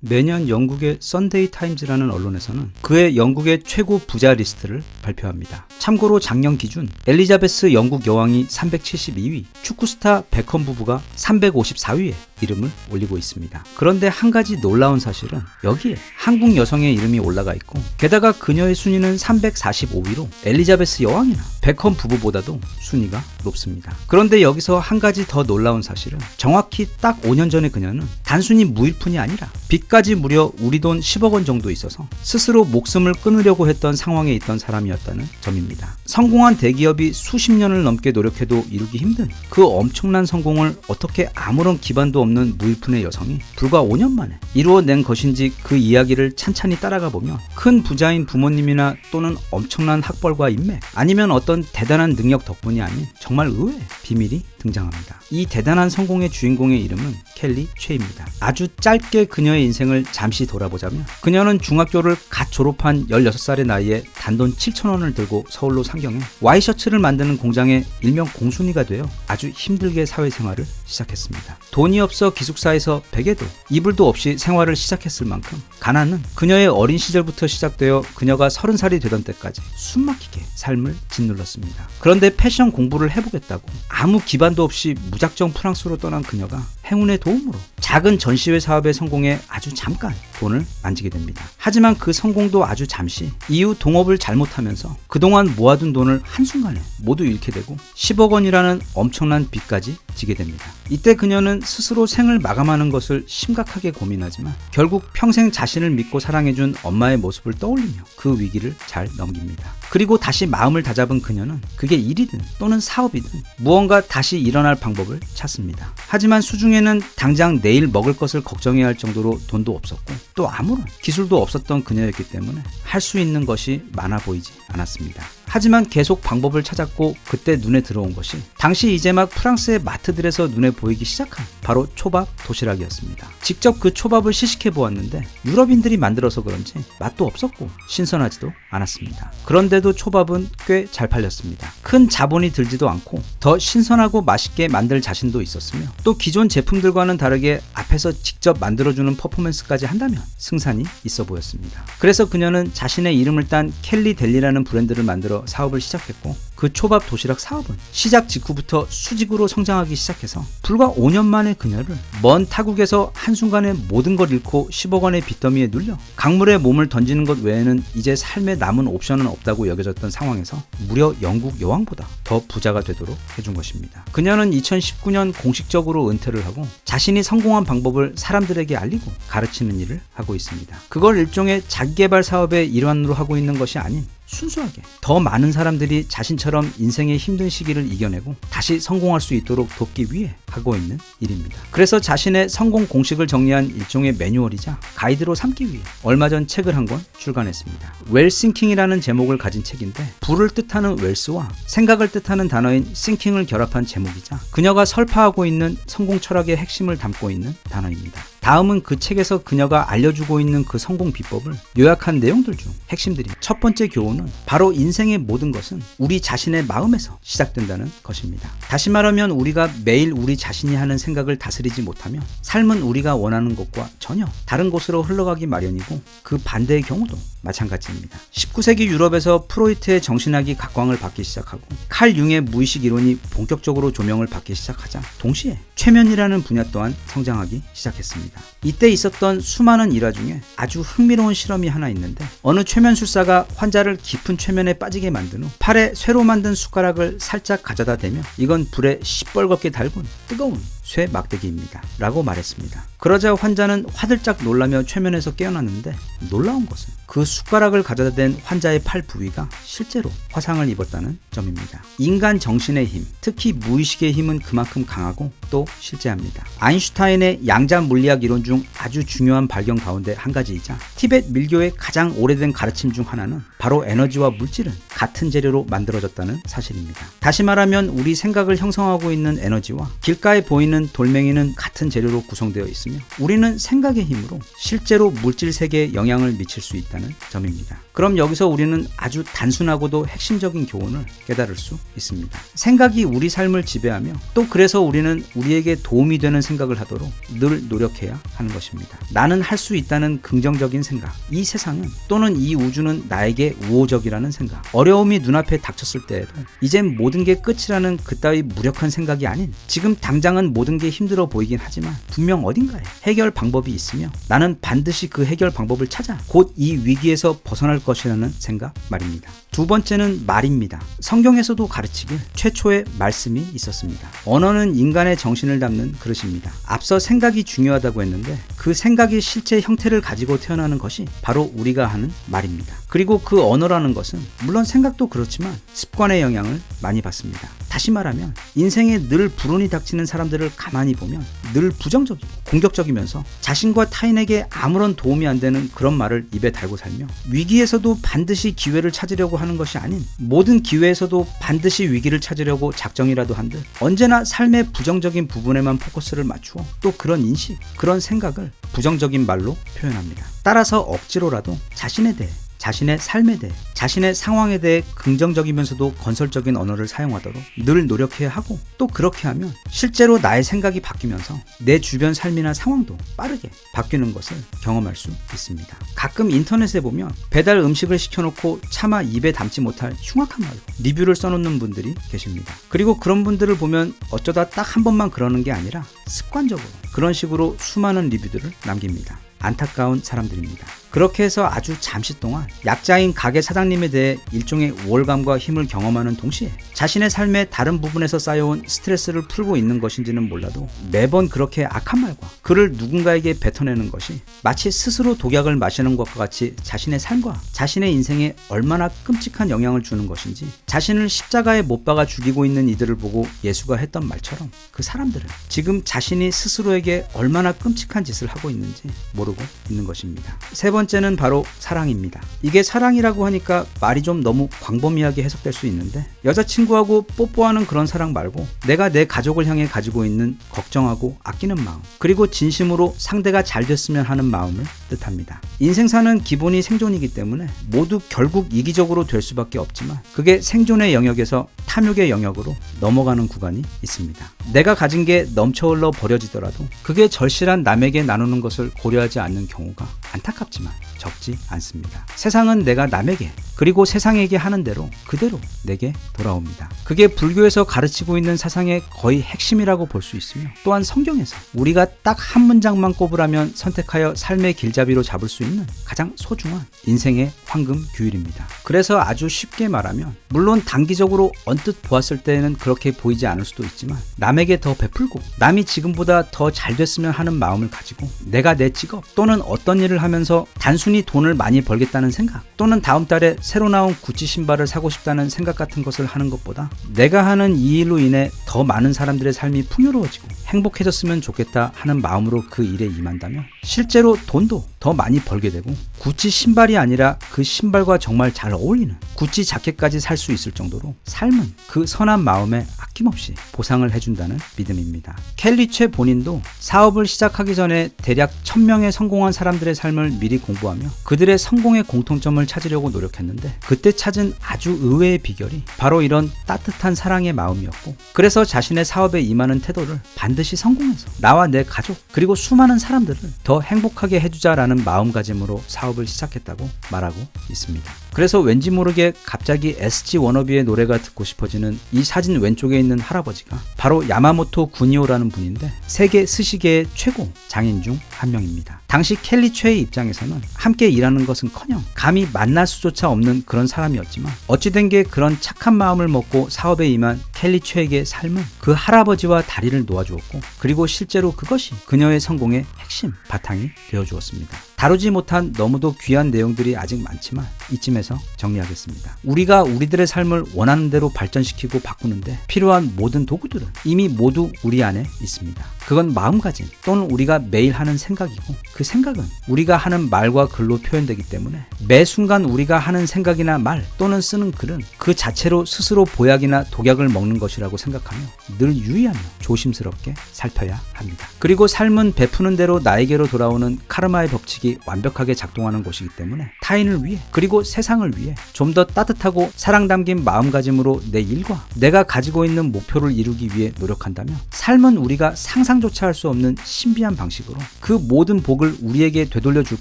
매년 영국의 썬데이 타임즈라는 언론에서는 그의 영국의 최고 부자 리스트를 발표합니다. 참고로 작년 기준 엘리자베스 영국 여왕이 372위, 축구스타 베컴 부부가 354위에 이름을 올리고 있습니다. 그런데 한 가지 놀라운 사실은 여기에 한국 여성의 이름이 올라가 있고, 게다가 그녀의 순위는 345위로 엘리자베스 여왕이나 베컴 부부보다도 순위가 높습니다. 그런데 여기서 한 가지 더 놀라운 사실은 정확히 딱 5년 전에 그녀는 단순히 무일푼이 아니라 빚까지 무려 우리 돈 10억 원 정도 있어서 스스로 목숨을 끊으려고 했던 상황에 있던 사람이었다는 점입니다. 성공한 대기업이 수십 년을 넘게 노력해도 이루기 힘든 그 엄청난 성공을 어떻게 아무런 기반도 없는 무일푼의 여성이 불과 5년 만에 이루어낸 것인지 그 이야기를 찬찬히 따라가 보면 큰 부자인 부모님이나 또는 엄청난 학벌과 인맥, 아니면 어떤 대단한 능력 덕분이 아닌 정말 의외의 비밀이 등장합니다. 이 대단한 성공의 주인공의 이름은 켈리 최입니다. 아주 짧게 그녀의 인생을 잠시 돌아보자면, 그녀는 중학교를 갓 졸업한 16살의 나이에 단돈 7,000원을 들고 서울로 상경해 와이셔츠를 만드는 공장에 일명 공순이가 되어 아주 힘들게 사회생활을 시작했습니다. 돈이 없어 기숙사에서 베개도 이불도 없이 생활을 시작했을 만큼 가난은 그녀의 어린 시절부터 시작되어 그녀가 30살이 되던 때까지 숨막히게 삶을 짓눌렀습니다. 그런데 패션 공부를 해보겠다고 아무 기반도 없이 무작정 프랑스로 떠난 그녀가 행운의 도움으로 작은 전시회 사업에 성공해 아주 잠깐 돈을 만지게 됩니다. 하지만 그 성공도 아주 잠시, 이후 동업을 잘못하면서 그동안 모아둔 돈을 한순간에 모두 잃게 되고 10억 원이라는 엄청난 빚까지 지게 됩니다. 이때 그녀는 스스로 생을 마감하는 것을 심각하게 고민하지만 결국 평생 자신을 믿고 사랑해준 엄마의 모습을 떠올리며 그 위기를 잘 넘깁니다. 그리고 다시 마음을 다잡은 그녀는 그게 일이든 또는 사업이든 무언가 다시 일어날 방법을 찾습니다. 하지만 수중에는 당장 내일 먹을 것을 걱정해야 할 정도로 돈도 없었고 또 아무런 기술도 없었던 그녀였기 때문에 할 수 있는 것이 많아 보이지 않았습니다. 하지만 계속 방법을 찾았고 그때 눈에 들어온 것이 당시 이제 막 프랑스의 마트들에서 눈에 보이기 시작한 바로 초밥 도시락이었습니다. 직접 그 초밥을 시식해 보았는데 유럽인들이 만들어서 그런지 맛도 없었고 신선하지도 않았습니다. 그런데도 초밥은 꽤 잘 팔렸습니다. 큰 자본이 들지도 않고 더 신선하고 맛있게 만들 자신도 있었으며 또 기존 제품들과는 다르게 앞에서 직접 만들어주는 퍼포먼스까지 한다면 승산이 있어 보였습니다. 그래서 그녀는 자신의 이름을 딴 켈리 델리라는 브랜드를 만들어 사업을 시작했고, 그 초밥 도시락 사업은 시작 직후부터 수직으로 성장하기 시작해서 불과 5년 만에 그녀를 먼 타국에서 한순간에 모든 걸 잃고 10억 원의 빚더미에 눌려 강물에 몸을 던지는 것 외에는 이제 삶에 남은 옵션은 없다고 여겨졌던 상황에서 무려 영국 여왕보다 더 부자가 되도록 해준 것입니다. 그녀는 2019년 공식적으로 은퇴를 하고 자신이 성공한 방법을 사람들에게 알리고 가르치는 일을 하고 있습니다. 그걸 일종의 자기개발 사업의 일환으로 하고 있는 것이 아닌 순수하게 더 많은 사람들이 자신처럼 인생의 힘든 시기를 이겨내고 다시 성공할 수 있도록 돕기 위해 하고 있는 일입니다. 그래서 자신의 성공 공식을 정리한 일종의 매뉴얼이자 가이드로 삼기 위해 얼마 전 책을 한 권 출간했습니다. 웰싱킹이라는 제목을 가진 책인데, 부를 뜻하는 웰스와 생각을 뜻하는 단어인 싱킹을 결합한 제목이자 그녀가 설파하고 있는 성공 철학의 핵심을 담고 있는 단어입니다. 다음은 그 책에서 그녀가 알려주고 있는 그 성공 비법을 요약한 내용들 중 핵심들입니다. 첫 번째 교훈은 바로 인생의 모든 것은 우리 자신의 마음에서 시작된다는 것입니다. 다시 말하면 우리가 매일 우리 자신이 하는 생각을 다스리지 못하면 삶은 우리가 원하는 것과 전혀 다른 곳으로 흘러가기 마련이고, 그 반대의 경우도 마찬가지입니다. 19세기 유럽에서 프로이트의 정신학이 각광을 받기 시작하고 칼 융의 무의식 이론이 본격적으로 조명을 받기 시작하자 동시에 최면이라는 분야 또한 성장하기 시작했습니다. 이때 있었던 수많은 일화 중에 아주 흥미로운 실험이 하나 있는데, 어느 최면술사가 환자를 깊은 최면에 빠지게 만든 후 팔에 쇠로 만든 숟가락을 살짝 가져다 대며 이건 불에 시뻘겋게 달군 뜨거운 쇠 막대기입니다 라고 말했습니다. 그러자 환자는 화들짝 놀라며 최면에서 깨어났는데, 놀라운 것은 그 숟가락을 가져다 댄 환자의 팔 부위가 실제로 화상을 입었다는 점입니다. 인간 정신의 힘, 특히 무의식의 힘은 그만큼 강하고 또 실제합니다. 아인슈타인의 양자 물리학 이론 중 아주 중요한 발견 가운데 한 가지이자 티베트 밀교의 가장 오래된 가르침 중 하나는 바로 에너지와 물질은 같은 재료로 만들어졌다는 사실입니다. 다시 말하면 우리 생각을 형성하고 있는 에너지와 길가에 보이는 돌멩이는 같은 재료로 구성되어 있으며 우리는 생각의 힘으로 실제로 물질 세계에 영향을 미칠 수 있다는 점입니다. 그럼 여기서 우리는 아주 단순하고도 핵심적인 교훈을 깨달을 수 있습니다. 생각이 우리 삶을 지배하며 또 그래서 우리는 우리에게 도움이 되는 생각을 하도록 늘 노력해야 하는 것입니다. 나는 할 수 있다는 긍정적인 생각, 이 세상은 또는 이 우주는 나에게 우호적이라는 생각, 어려움이 눈앞에 닥쳤을 때에도 이젠 모든 게 끝이라는 그따위 무력한 생각이 아닌 지금 당장은 모든 게 힘들어 보이긴 하지만 분명 어딘가에 해결 방법이 있으며 나는 반드시 그 해결 방법을 찾아 곧 이 위기에서 벗어날 것이라는 생각 말입니다. 두 번째는 말입니다. 성경에서도 가르치길 최초의 말씀이 있었습니다. 언어는 인간의 정신을 담는 그릇입니다. 앞서 생각이 중요하다고 했는데 그 생각이 실제 형태를 가지고 태어나는 것이 바로 우리가 하는 말입니다. 그리고 그 언어라는 것은 물론 생각도 그렇지만 습관의 영향을 많이 받습니다. 다시 말하면 인생에 늘 불운이 닥치는 사람들을 가만히 보면 늘 부정적이고 공격적이면서 자신과 타인에게 아무런 도움이 안 되는 그런 말을 입에 달고 살며 위기에서도 반드시 기회를 찾으려고 하는 것이 아닌 모든 기회에서도 반드시 위기를 찾으려고 작정이라도 한 듯 언제나 삶의 부정적인 부분에만 포커스를 맞추어 또 그런 인식, 그런 생각을 부정적인 말로 표현합니다. 따라서 억지로라도 자신에 대해 자신의 삶에 대해 자신의 상황에 대해 긍정적이면서도 건설적인 언어를 사용하도록 늘 노력해야 하고 또 그렇게 하면 실제로 나의 생각이 바뀌면서 내 주변 삶이나 상황도 빠르게 바뀌는 것을 경험할 수 있습니다. 가끔 인터넷에 보면 배달 음식을 시켜놓고 차마 입에 담지 못할 흉악한 말로 리뷰를 써놓는 분들이 계십니다. 그리고 그런 분들을 보면 어쩌다 딱 한 번만 그러는 게 아니라 습관적으로 그런 식으로 수많은 리뷰들을 남깁니다. 안타까운 사람들입니다. 그렇게 해서 아주 잠시 동안 약자인 가게 사장님에 대해 일종의 우월감과 힘을 경험하는 동시에 자신의 삶의 다른 부분에서 쌓여온 스트레스를 풀고 있는 것인지는 몰라도 매번 그렇게 악한 말과 그를 누군가에게 뱉어내는 것이 마치 스스로 독약을 마시는 것과 같이 자신의 삶과 자신의 인생에 얼마나 끔찍한 영향을 주는 것인지 자신을 십자가에 못 박아 죽이고 있는 이들을 보고 예수가 했던 말처럼 그 사람들은 지금 자신이 스스로에게 얼마나 끔찍한 짓을 하고 있는지 모르고 있는 것입니다. 세 번째는 바로 사랑입니다. 이게 사랑이라고 하니까 말이 좀 너무 광범위하게 해석될 수 있는데 여자친구하고 뽀뽀하는 그런 사랑 말고 내가 내 가족을 향해 가지고 있는 걱정하고 아끼는 마음 그리고 진심으로 상대가 잘 됐으면 하는 마음을 뜻합니다. 인생사는 기본이 생존이기 때문에 모두 결국 이기적으로 될 수밖에 없지만 그게 생존의 영역에서 탐욕의 영역으로 넘어가는 구간이 있습니다. 내가 가진 게 넘쳐 흘러 버려지더라도 그게 절실한 남에게 나누는 것을 고려하지 않는 경우가 안타깝지만 적지 않습니다. 세상은 내가 남에게 그리고 세상에게 하는 대로 그대로 내게 돌아옵니다. 그게 불교에서 가르치고 있는 사상의 거의 핵심이라고 볼 수 있으며 또한 성경에서 우리가 딱 한 문장만 꼽으라면 선택하여 삶의 길잡이로 잡을 수 있는 가장 소중한 인생의 황금 규율입니다. 그래서 아주 쉽게 말하면 물론 단기적으로 언뜻 보았을 때는 그렇게 보이지 않을 수도 있지만 남에게 더 베풀고 남이 지금보다 더 잘 됐으면 하는 마음을 가지고 내가 내 직업 또는 어떤 일을 하면서 단순히 돈을 많이 벌겠다는 생각 또는 다음 달에 새로 나온 구찌 신발을 사고 싶다는 생각 같은 것을 하는 것보다 내가 하는 이 일로 인해 더 많은 사람들의 삶이 풍요로워지고 행복해졌으면 좋겠다 하는 마음으로 그 일에 임한다면 실제로 돈도 더 많이 벌게 되고 구찌 신발이 아니라 그 신발과 정말 잘 어울리는 구찌 자켓까지 살 수 있을 정도로 삶은 그 선한 마음에 아낌없이 보상을 해준다는 믿음입니다. 켈리 최 본인도 사업을 시작하기 전에 대략 1000명의 성공한 사람들의 삶을 미리 공부하며 그들의 성공의 공통점을 찾으려고 노력했는데 그때 찾은 아주 의외의 비결이 바로 이런 따뜻한 사랑의 마음이었고 그래서 자신의 사업에 임하는 태도를 반드시 성공해서 나와 내 가족 그리고 수많은 사람들을 더 행복하게 해주자라는 마음가짐으로 사업을 시작했다고 말하고 있습니다. 그래서 왠지 모르게 갑자기 SG 워너비의 노래가 듣고 싶어지는 이 사진 왼쪽에 있는 할아버지가 바로 야마모토 구니오라는 분인데 세계 스시계의 최고 장인 중 한 명입니다. 당시 켈리 최의 입장에서는 함께 일하는 것은커녕 감히 만날 수조차 없는 그런 사람이었지만 어찌된 게 그런 착한 마음을 먹고 사업에 임한 켈리 최에게 삶은 그 할아버지와 다리를 놓아주었고 그리고 실제로 그것이 그녀의 성공의 핵심 바탕이 되어주었습니다. 다루지 못한 너무도 귀한 내용들이 아직 많지만 이쯤에서 정리하겠습니다. 우리가 우리들의 삶을 원하는 대로 발전시키고 바꾸는데 필요한 모든 도구들은 이미 모두 우리 안에 있습니다. 그건 마음가짐 또는 우리가 매일 하는 생각이고 그 생각은 우리가 하는 말과 글로 표현되기 때문에 매 순간 우리가 하는 생각이나 말 또는 쓰는 글은 그 자체로 스스로 보약이나 독약을 먹는 것이라고 생각하며 늘 유의하며 조심스럽게 살펴야 합니다. 그리고 삶은 베푸는 대로 나에게로 돌아오는 카르마의 법칙이 완벽하게 작동하는 곳이기 때문에 타인을 위해 그리고 세상을 위해 좀 더 따뜻하고 사랑 담긴 마음가짐으로 내 일과 내가 가지고 있는 목표를 이루기 위해 노력한다면 삶은 우리가 상상조차 할 수 없는 신비한 방식으로 그 모든 복을 우리에게 되돌려 줄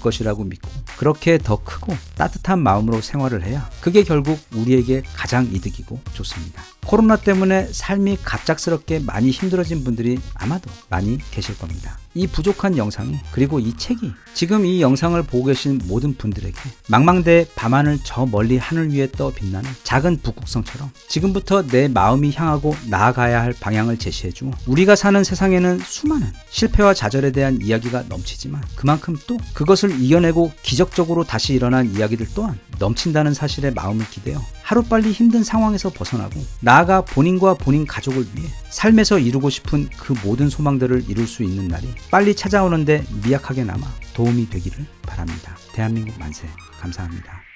것이라고 믿고 그렇게 더 크고 따뜻한 마음으로 생활을 해야 그게 결국 우리에게 가장 이득이고 좋습니다. 코로나 때문에 삶이 갑작스럽게 많이 힘들어진 분들이 아마도 많이 계실 겁니다. 이 부족한 영상이 그리고 이 책이 지금 이 영상을 보고 계신 모든 분들에게 망망대해 밤하늘 저 멀리 하늘 위에 떠 빛나는 작은 북극성처럼 지금부터 내 마음이 향하고 나아가야 할 방향을 제시해주고 우리가 사는 세상에는 수많은 실패와 좌절에 대한 이야기가 넘치지만 그만큼 또 그것을 이겨내고 기적적으로 다시 일어난 이야기들 또한 넘친다는 사실에 마음을 기대어 하루빨리 힘든 상황에서 벗어나고 나아가 본인과 본인 가족을 위해 삶에서 이루고 싶은 그 모든 소망들을 이룰 수 있는 날이 빨리 찾아오는데 미약하게나마 도움이 되기를 바랍니다. 대한민국 만세. 감사합니다.